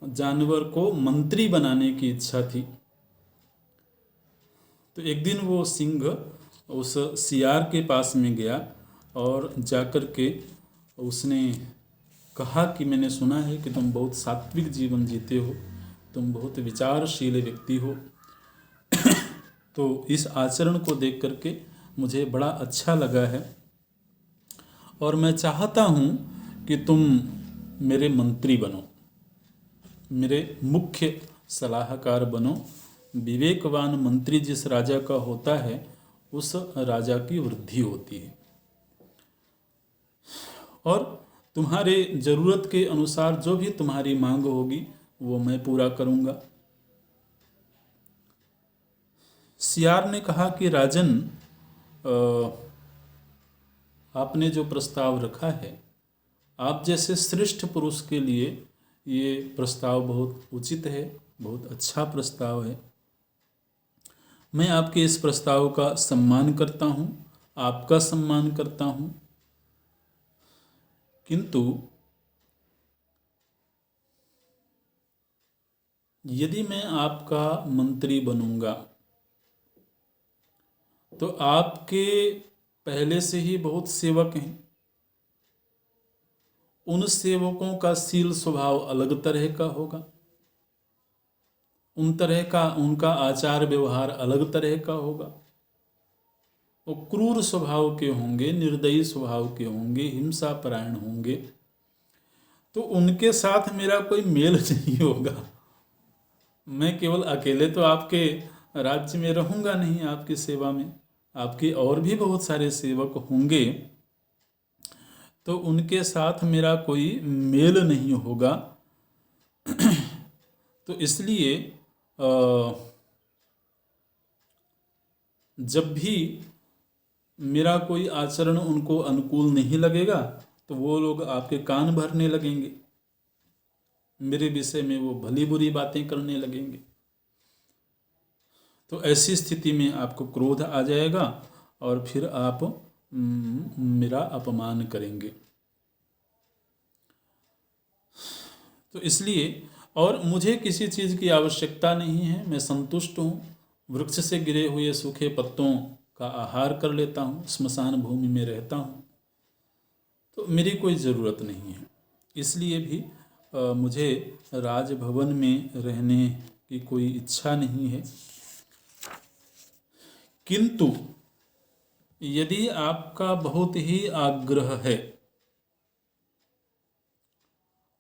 जानवर को मंत्री बनाने की इच्छा थी। तो एक दिन वो सिंह उस सियार के पास में गया और जाकर के उसने कहा कि मैंने सुना है कि तुम बहुत सात्विक जीवन जीते हो, तुम बहुत विचारशील व्यक्ति हो, तो इस आचरण को देख करके मुझे बड़ा अच्छा लगा है और मैं चाहता हूँ कि तुम मेरे मंत्री बनो, मेरे मुख्य सलाहकार बनो। विवेकवान मंत्री जिस राजा का होता है उस राजा की वृद्धि होती है। और तुम्हारे ज़रूरत के अनुसार जो भी तुम्हारी मांग होगी वो मैं पूरा करूँगा। सियार ने कहा कि राजन, आपने जो प्रस्ताव रखा है, आप जैसे श्रेष्ठ पुरुष के लिए ये प्रस्ताव बहुत उचित है, बहुत अच्छा प्रस्ताव है। मैं आपके इस प्रस्ताव का सम्मान करता हूँ, आपका सम्मान करता हूँ, किंतु यदि मैं आपका मंत्री बनूंगा तो आपके पहले से ही बहुत सेवक हैं। उन सेवकों का शील स्वभाव अलग तरह का होगा, उनका आचार व्यवहार अलग तरह का होगा। वो क्रूर स्वभाव के होंगे, निर्दयी स्वभाव के होंगे, हिंसा परायण होंगे, तो उनके साथ मेरा कोई मेल नहीं होगा। मैं केवल अकेले तो आपके राज्य में रहूंगा नहीं, आपकी सेवा में आपके और भी बहुत सारे सेवक होंगे, तो उनके साथ मेरा कोई मेल नहीं होगा। तो इसलिए जब भी मेरा कोई आचरण उनको अनुकूल नहीं लगेगा तो वो लोग आपके कान भरने लगेंगे, मेरे विषय में वो भली बुरी बातें करने लगेंगे। तो ऐसी स्थिति में आपको क्रोध आ जाएगा और फिर आप मेरा अपमान करेंगे। तो इसलिए, और मुझे किसी चीज़ की आवश्यकता नहीं है, मैं संतुष्ट हूँ, वृक्ष से गिरे हुए सूखे पत्तों का आहार कर लेता हूँ, श्मशान भूमि में रहता हूँ, तो मेरी कोई ज़रूरत नहीं है। इसलिए भी मुझे राजभवन में रहने की कोई इच्छा नहीं है। किंतु यदि आपका बहुत ही आग्रह है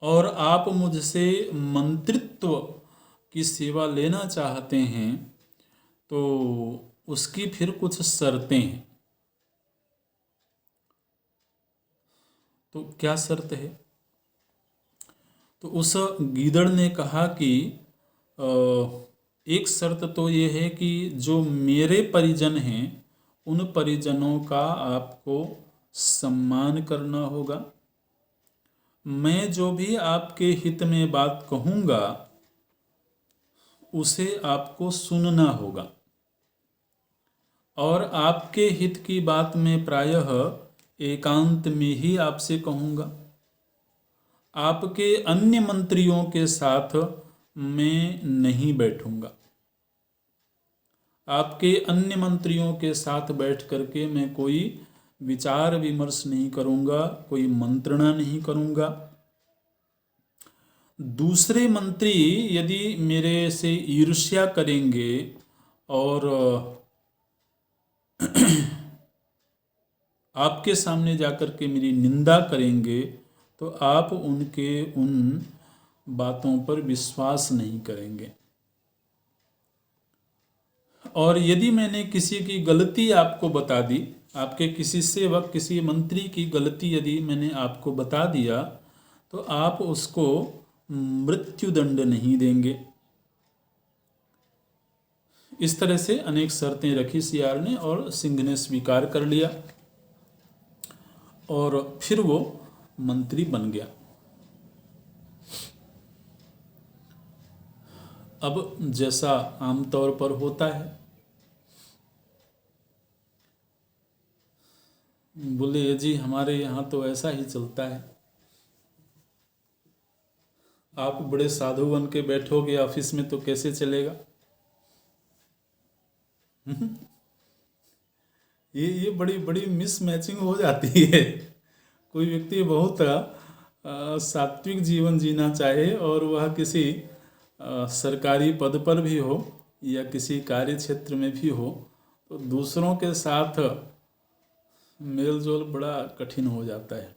और आप मुझसे मंत्रित्व की सेवा लेना चाहते हैं तो उसकी फिर कुछ शर्तें हैं। तो क्या शर्त है? तो उस गीदड़ ने कहा कि एक शर्त तो ये है कि जो मेरे परिजन हैं उन परिजनों का आपको सम्मान करना होगा। मैं जो भी आपके हित में बात कहूँगा उसे आपको सुनना होगा, और आपके हित की बात मैं प्रायः एकांत में ही आपसे कहूँगा। आपके अन्य मंत्रियों के साथ मैं नहीं बैठूंगा। आपके अन्य मंत्रियों के साथ बैठ करके मैं कोई विचार विमर्श नहीं करूंगा, कोई मंत्रणा नहीं करूंगा। दूसरे मंत्री यदि मेरे से ईर्ष्या करेंगे और आपके सामने जाकर के मेरी निंदा करेंगे तो आप उनके उन बातों पर विश्वास नहीं करेंगे। और यदि मैंने किसी की गलती आपको बता दी, आपके किसी सेवक, किसी मंत्री की गलती यदि मैंने आपको बता दिया, तो आप उसको मृत्युदंड नहीं देंगे। इस तरह से अनेक शर्तें रखी सियार ने और सिंह ने स्वीकार कर लिया और फिर वो मंत्री बन गया। अब जैसा आमतौर पर होता है, बोले जी हमारे यहाँ तो ऐसा ही चलता है, आप बड़े साधु बन के बैठोगे ऑफिस में तो कैसे चलेगा। ये बड़ी बड़ी मिसमैचिंग हो जाती है। कोई व्यक्ति बहुत सात्विक जीवन जीना चाहे और वह किसी सरकारी पद पर भी हो या किसी कार्य क्षेत्र में भी हो, तो दूसरों के साथ मेल जोल बड़ा कठिन हो जाता है।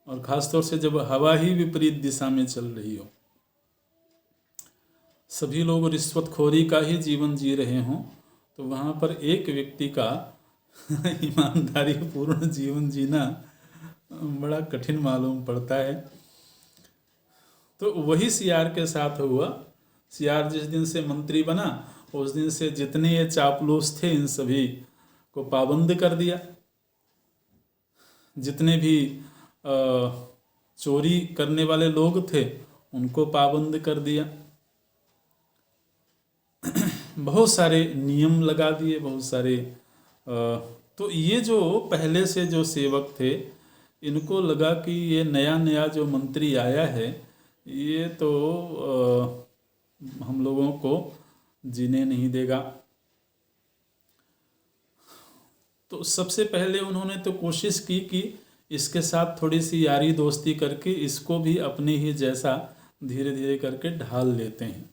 और ख़ासतौर से जब हवा ही विपरीत दिशा में चल रही हो, सभी लोग रिश्वतखोरी का ही जीवन जी रहे हों, तो वहाँ पर एक व्यक्ति का ईमानदारी पूर्ण जीवन जीना बड़ा कठिन मालूम पड़ता है। तो वही सीआर के साथ हुआ। सीआर जिस दिन से मंत्री बना उस दिन से जितने ये चापलूस थे इन सभी को पाबंद कर दिया। जितने भी चोरी करने वाले लोग थे उनको पाबंद कर दिया। बहुत सारे नियम लगा दिए, बहुत सारे तो ये जो पहले से जो सेवक थे इनको लगा कि ये नया नया जो मंत्री आया है ये तो हम लोगों को जीने नहीं देगा। तो सबसे पहले उन्होंने तो कोशिश की कि इसके साथ थोड़ी सी यारी दोस्ती करके इसको भी अपने ही जैसा धीरे धीरे करके ढाल लेते हैं।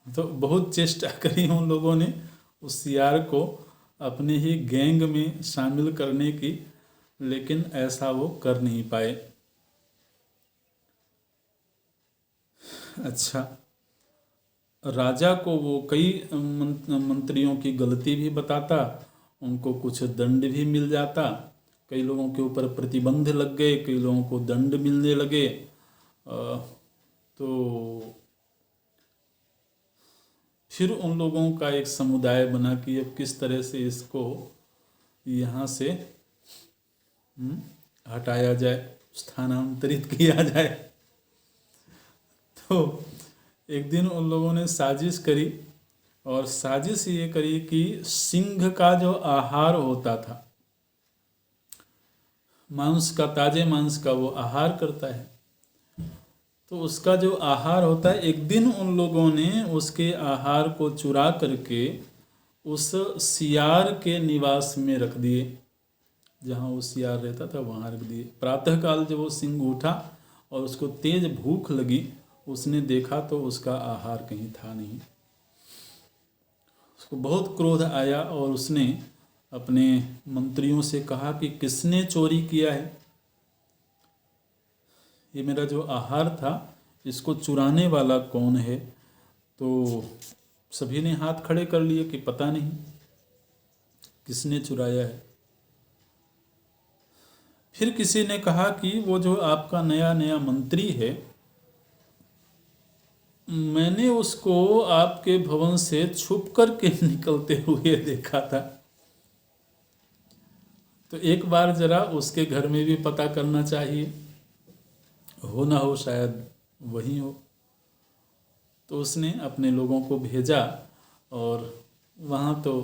तो बहुत चेष्टा करी उन लोगों ने उस सीआर को अपने ही गैंग में शामिल करने की, लेकिन ऐसा वो कर नहीं पाए। अच्छा, राजा को वो कई मंत्रियों की गलती भी बताता, उनको कुछ दंड भी मिल जाता। कई लोगों के ऊपर प्रतिबंध लग गए, कई लोगों को दंड मिलने लगे। तो फिर उन लोगों का एक समुदाय बना कि अब किस तरह से इसको यहाँ से हटाया जाए, स्थानांतरित किया जाए। तो एक दिन उन लोगों ने साजिश करी, और साजिश ये करी कि सिंह का जो आहार होता था, मांस का, ताजे मांस का वो आहार करता है, तो उसका जो आहार होता है, एक दिन उन लोगों ने उसके आहार को चुरा करके उस सियार के निवास में रख दिए। जहाँ वो सियार रहता था वहाँ रख दिए। प्रातःकाल जब वो सिंह उठा और उसको तेज भूख लगी, उसने देखा तो उसका आहार कहीं था नहीं। उसको बहुत क्रोध आया और उसने अपने मंत्रियों से कहा कि किसने चोरी किया है, ये मेरा जो आहार था इसको चुराने वाला कौन है। तो सभी ने हाथ खड़े कर लिए कि पता नहीं किसने चुराया है। फिर किसी ने कहा कि वो जो आपका नया नया मंत्री है, मैंने उसको आपके भवन से छुप करके निकलते हुए देखा था, तो एक बार जरा उसके घर में भी पता करना चाहिए, हो ना हो शायद वही हो। तो उसने अपने लोगों को भेजा और वहाँ तो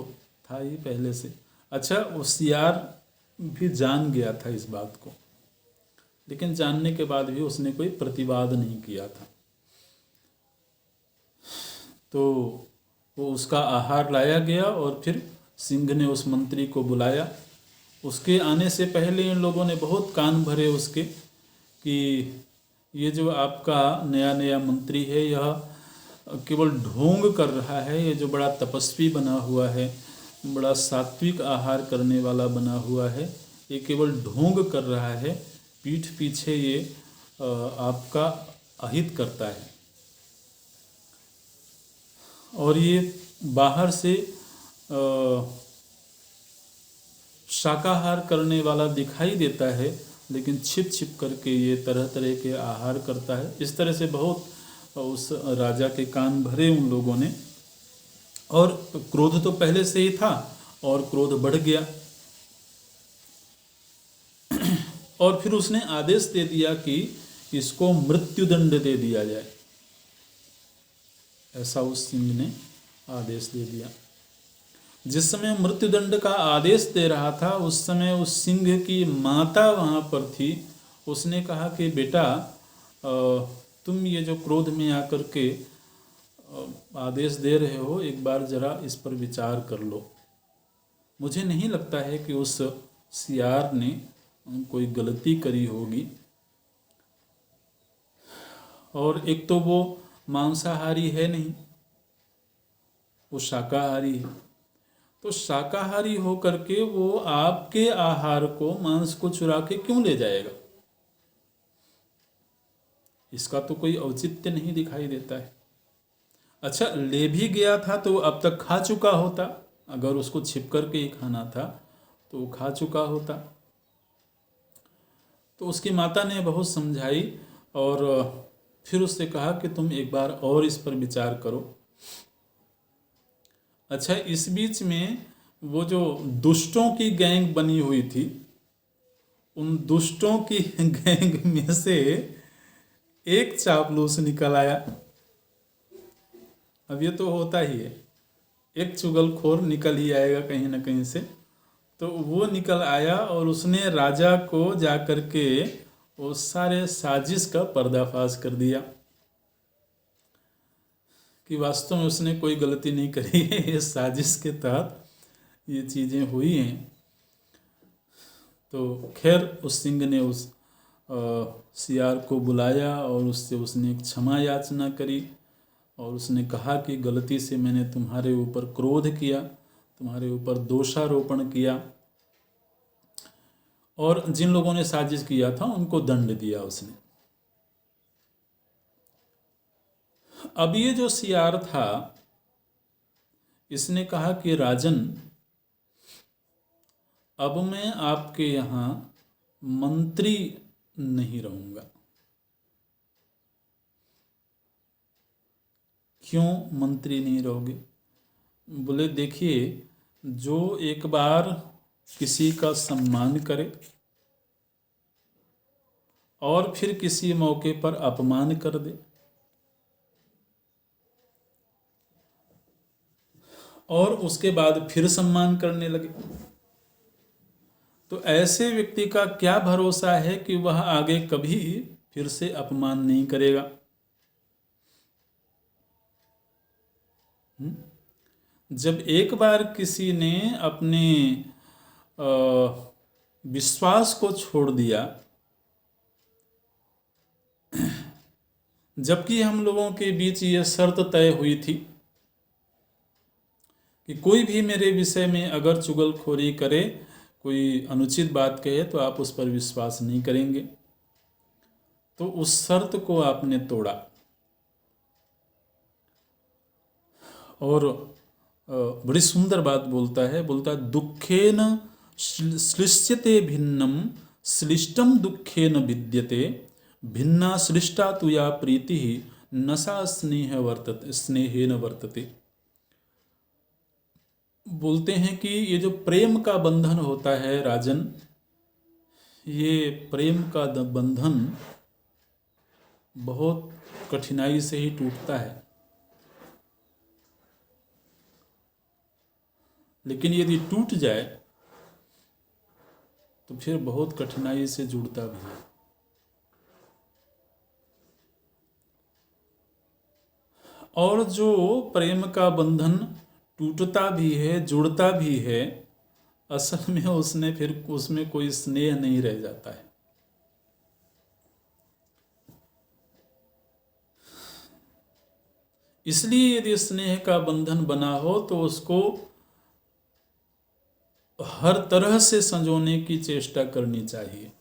था ही पहले से। अच्छा, वो सियार भी जान गया था इस बात को, लेकिन जानने के बाद भी उसने कोई प्रतिवाद नहीं किया था। तो वो उसका आहार लाया गया और फिर सिंह ने उस मंत्री को बुलाया। उसके आने से पहले इन लोगों ने बहुत कान भरे उसके कि ये जो आपका नया नया मंत्री है यह केवल ढोंग कर रहा है, ये जो बड़ा तपस्वी बना हुआ है, बड़ा सात्विक आहार करने वाला बना हुआ है, ये केवल ढोंग कर रहा है, पीठ पीछे ये आपका अहित करता है। और ये बाहर से शाकाहार करने वाला दिखाई देता है, लेकिन छिप छिप करके ये तरह तरह के आहार करता है। इस तरह से बहुत उस राजा के कान भरे उन लोगों ने, और क्रोध तो पहले से ही था और क्रोध बढ़ गया। और फिर उसने आदेश दे दिया कि इसको मृत्युदंड दे दिया जाए, ऐसा उस सिंह ने आदेश दे दिया। जिस समय मृत्युदंड का आदेश दे रहा था उस समय उस सिंह की माता वहाँ पर थी। उसने कहा कि बेटा, तुम ये जो क्रोध में आकर के आदेश दे रहे हो, एक बार जरा इस पर विचार कर लो। मुझे नहीं लगता है कि उस सियार ने कोई गलती करी होगी, और एक तो वो मांसाहारी है नहीं, वो शाकाहारी है। तो शाकाहारी होकर के वो आपके आहार को, मांस को चुरा के क्यों ले जाएगा? इसका तो कोई औचित्य नहीं दिखाई देता है। अच्छा, ले भी गया था तो अब तक खा चुका होता। अगर उसको छिप कर के ही खाना था तो वो खा चुका होता। तो उसकी माता ने बहुत समझाई और फिर उससे कहा कि तुम एक बार और इस पर विचार करो। अच्छा, इस बीच में वो जो दुष्टों की गैंग बनी हुई थी, उन दुष्टों की गैंग में से एक चापलूस निकल आया। अब ये तो होता ही है, एक चुगलखोर निकल ही आएगा कहीं ना कहीं से। तो वो निकल आया और उसने राजा को जा कर के वो सारे साजिश का पर्दाफाश कर दिया कि वास्तव में उसने कोई गलती नहीं करी है, ये साजिश के तहत ये चीज़ें हुई हैं। तो खैर उस सिंह ने उस सियार को बुलाया और उससे उसने क्षमा याचना करी और उसने कहा कि गलती से मैंने तुम्हारे ऊपर क्रोध किया, तुम्हारे ऊपर दोषारोपण किया, और जिन लोगों ने साजिश किया था उनको दंड दिया उसने। अब ये जो सियार था, इसने कहा कि राजन, अब मैं आपके यहाँ मंत्री नहीं रहूंगा। क्यों मंत्री नहीं रहोगे? बोले देखिए, जो एक बार किसी का सम्मान करे और फिर किसी मौके पर अपमान कर दे और उसके बाद फिर सम्मान करने लगे, तो ऐसे व्यक्ति का क्या भरोसा है कि वह आगे कभी फिर से अपमान नहीं करेगा। जब एक बार किसी ने अपने विश्वास को छोड़ दिया, जबकि हम लोगों के बीच ये शर्त तय हुई थी कि कोई भी मेरे विषय में अगर चुगलखोरी करे, कोई अनुचित बात कहे, तो आप उस पर विश्वास नहीं करेंगे, तो उस शर्त को आपने तोड़ा। और बड़ी सुंदर बात बोलता है दुखेन श्लिष्यते भिन्नम श्लिष्टम दुखेन विद्यते, भिन्ना श्लिष्टा तुया प्रीति नशा स्नेहेन वर्तते। बोलते हैं कि ये जो प्रेम का बंधन होता है राजन, ये प्रेम का बंधन बहुत कठिनाई से ही टूटता है, लेकिन यदि टूट जाए तो फिर बहुत कठिनाई से जुड़ता भी है। और जो प्रेम का बंधन टूटता भी है, जुड़ता भी है, असल में उसमें कोई स्नेह नहीं रह जाता है। इसलिए यदि स्नेह का बंधन बना हो तो उसको हर तरह से संजोने की चेष्टा करनी चाहिए।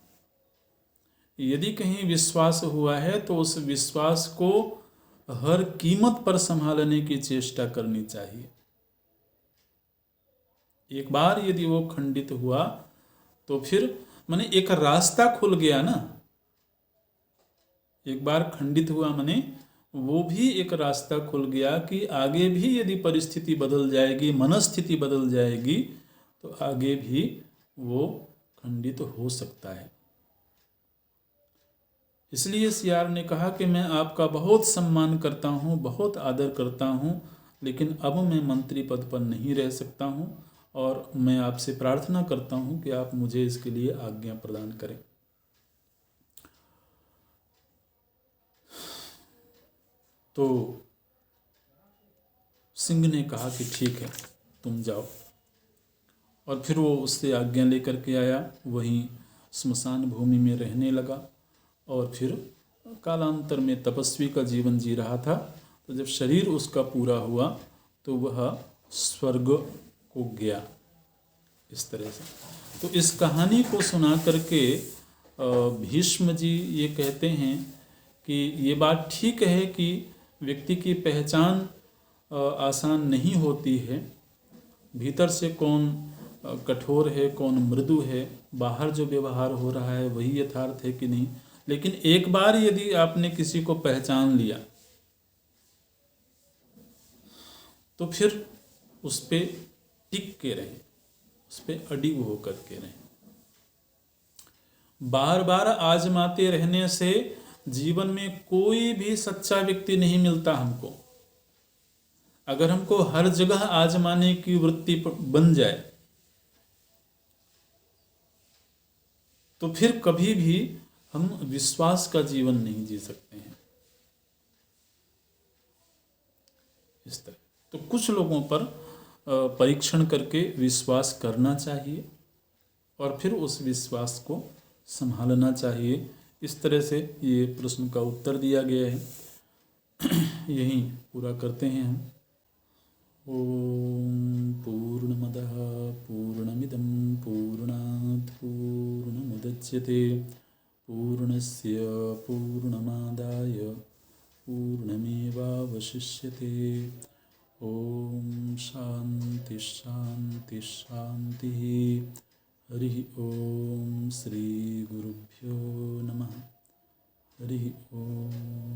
यदि कहीं विश्वास हुआ है तो उस विश्वास को हर कीमत पर संभालने की चेष्टा करनी चाहिए। एक बार यदि वो खंडित हुआ तो फिर माने एक रास्ता खुल गया ना। एक बार खंडित हुआ माने वो भी एक रास्ता खुल गया कि आगे भी यदि परिस्थिति बदल जाएगी, मनस्थिति बदल जाएगी, तो आगे भी वो खंडित हो सकता है। इसलिए सियार ने कहा कि मैं आपका बहुत सम्मान करता हूँ, बहुत आदर करता हूँ, लेकिन अब मैं मंत्री पद पर नहीं रह सकता हूँ और मैं आपसे प्रार्थना करता हूँ कि आप मुझे इसके लिए आज्ञा प्रदान करें। तो सिंह ने कहा कि ठीक है, तुम जाओ। और फिर वो उससे आज्ञा लेकर के आया, वहीं स्मशान भूमि में रहने लगा और फिर कालांतर में तपस्वी का जीवन जी रहा था। तो जब शरीर उसका पूरा हुआ तो वह स्वर्ग को गया। इस तरह से तो इस कहानी को सुना करके भीष्म जी ये कहते हैं कि ये बात ठीक है कि व्यक्ति की पहचान आसान नहीं होती है। भीतर से कौन कठोर है, कौन मृदु है, बाहर जो व्यवहार हो रहा है वही यथार्थ है कि नहीं। लेकिन एक बार यदि आपने किसी को पहचान लिया तो फिर उस पे टिक के रहें, उस पे अडिग होकर के रहें। बार बार आजमाते रहने से जीवन में कोई भी सच्चा व्यक्ति नहीं मिलता हमको। अगर हमको हर जगह आजमाने की वृत्ति बन जाए तो फिर कभी भी हम विश्वास का जीवन नहीं जी सकते हैं। इस तरह तो कुछ लोगों पर परीक्षण करके विश्वास करना चाहिए और फिर उस विश्वास को संभालना चाहिए। इस तरह से ये प्रश्न का उत्तर दिया गया है। यहीं पूरा करते हैं हम। ओम पूर्णमदः पूर्णमिदं पूर्णात् पूर्णमुदच्यते पूर्णस्य पूर्णमादाय पूर्णमेवावशिष्यते। ओम शांति शांति शांति। हरि ओम श्री गुरुभ्यो नमः। हरि ओम।